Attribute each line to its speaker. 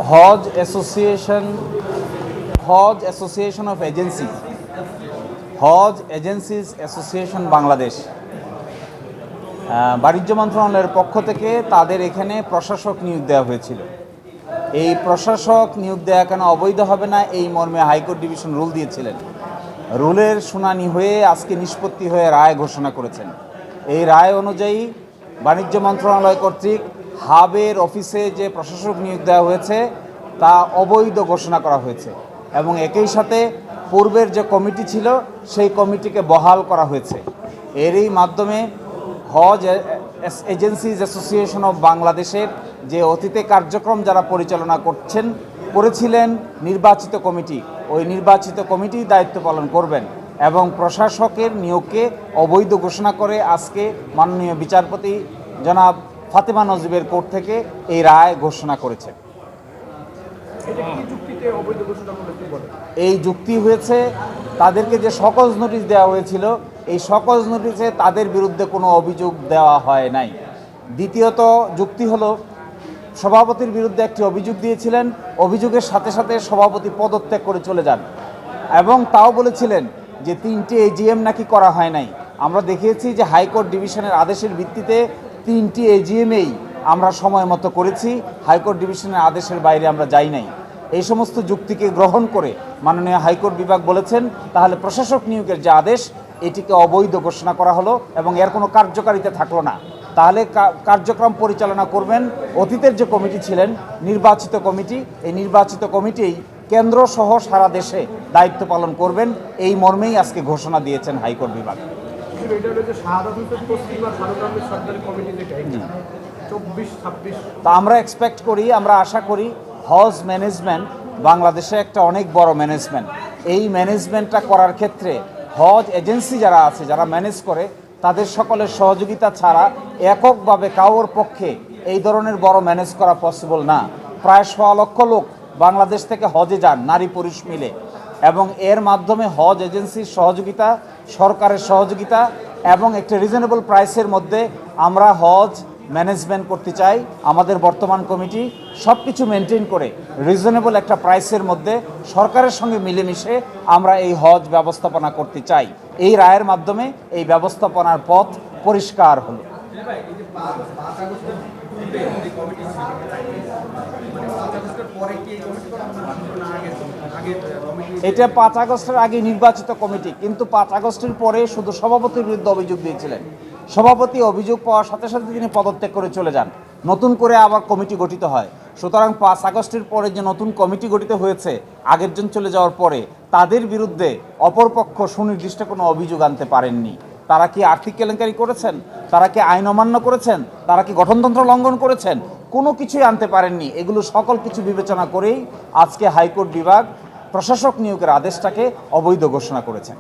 Speaker 1: Hodge association of agencies, হজ agencies association Bangladesh বাণিজ্য মন্ত্রণালয়ের পক্ষ থেকে তাদের এখানে প্রশাসক নিয়োগ দেওয়া হয়েছিল। এই প্রশাসক নিয়োগ দেওয়া কেন অবৈধ হবে না এই মর্মে হাইকোর্ট ডিভিশন রুল দিয়েছিলেন। রুলের শুনানি হয়ে আজকে নিষ্পত্তি হয়ে রায় ঘোষণা করেছেন। এই রায় অনুযায়ী বাণিজ্য মন্ত্রণালয় কর্তৃক হাবের অফিসে যে প্রশাসক নিয়োগ দেওয়া হয়েছে তা অবৈধ ঘোষণা করা হয়েছে এবং একই সাথে পূর্বের যে কমিটি ছিল সেই কমিটিকে বহাল করা হয়েছে। এরই মাধ্যমে হজ এজেন্সিজ অ্যাসোসিয়েশন অফ বাংলাদেশের যে অতীতে কার্যক্রম যারা পরিচালনা করেছিলেন নির্বাচিত কমিটি, ওই নির্বাচিত কমিটি দায়িত্ব পালন করবেন এবং প্রশাসকের নিয়োগকে অবৈধ ঘোষণা করে আজকে মাননীয় বিচারপতি জনাব ফাতেমা নজিবের কোর্ট থেকে এই রায় ঘোষণা করেছে। এই যুক্তি হয়েছে তাদেরকে যে সকজ নোটিশ দেওয়া হয়েছিল, এই সকজ নোটিশে তাদের বিরুদ্ধে কোনো অভিযোগ দেওয়া হয় নাই। দ্বিতীয়ত যুক্তি হলো সভাপতির বিরুদ্ধে একটি অভিযোগ দিয়েছিলেন, অভিযোগের সাথে সাথে সভাপতি পদত্যাগ করে চলে যান এবং তাও বলেছিলেন যে 3টি এজিএম নাকি করা হয় নাই। আমরা দেখিয়েছি যে হাইকোর্ট ডিভিশনের আদেশের ভিত্তিতে 3টি এজিএমেই আমরা সময় মতো করেছি, হাইকোর্ট ডিভিশনের আদেশের বাইরে আমরা যাই নাই। এই সমস্ত যুক্তিকে গ্রহণ করে মাননীয় হাইকোর্ট বিভাগ বলেছেন তাহলে প্রশাসক নিয়োগের যে আদেশ এটিকে অবৈধ ঘোষণা করা হলো এবং এর কোনো কার্যকারিতা থাকলো না। তাহলে কার্যক্রম পরিচালনা করবেন অতীতের যে কমিটি ছিলেন নির্বাচিত কমিটি, এই নির্বাচিত কমিটি কেন্দ্র সহ সারা দেশে দায়িত্ব পালন করবেন, এই মর্মেই আজকে ঘোষণা দিয়েছেন হাইকোর্ট বিভাগ। তা আমরা এক্সপেক্ট করি, আমরা আশা করি হজ ম্যানেজমেন্ট বাংলাদেশে একটা অনেক বড় ম্যানেজমেন্ট। এই ম্যানেজমেন্টটা করার ক্ষেত্রে হজ এজেন্সি যারা আছে, যারা ম্যানেজ করে, তাদের সকলের সহযোগিতা ছাড়া এককভাবে কারোর পক্ষে এই ধরনের বড় ম্যানেজ করা পসিবল না। প্রায় 1.25 লক্ষ লোক বাংলাদেশ থেকে হজে যান, নারী পুরুষ মিলে, এবং এর মাধ্যমে হজ এজেন্সির সহযোগিতা, সরকারের সহযোগিতা এবং একটা রিজনেবল প্রাইসের মধ্যে আমরা হজ ম্যানেজমেন্ট করতে চাই। আমাদের বর্তমান কমিটি সব কিছু মেনটেন করে রিজনেবল একটা প্রাইসের মধ্যে সরকারের সঙ্গে মিলেমিশে আমরা এই হজ ব্যবস্থাপনা করতে চাই। এই রায়ের মাধ্যমে এই ব্যবস্থাপনার পথ পরিষ্কার হলো। এটা 5 আগস্টের আগে নির্বাচিত কমিটি, কিন্তু 5 আগস্টের পরে শুধু সভাপতির বিরুদ্ধে অভিযোগ দিয়েছিলেন। সভাপতি অভিযোগ পাওয়ার সাথে সাথে তিনি পদত্যাগ করে চলে যান, নতুন করে আবার কমিটি গঠিত হয়। সুতরাং 5 আগস্টের পরে যে নতুন কমিটি গঠিত হয়েছে আগের জন চলে যাওয়ার পরে, তাদের বিরুদ্ধে অপরপক্ষ সুনির্দিষ্ট কোনো অভিযোগ আনতে পারেননি। তারা কি আর্থিক কেলেঙ্কারি করেছেন, তারা কি আইন অমান্য করেছেন, তারা কি গঠনতন্ত্র লঙ্ঘন করেছেন, কোনো কিছুই আনতে পারেননি। এগুলো সকল কিছু বিবেচনা করেই আজকে হাইকোর্ট বিভাগ প্রশাসক নিয়োগের আদেশটাকে অবৈধ ঘোষণা করেছেন।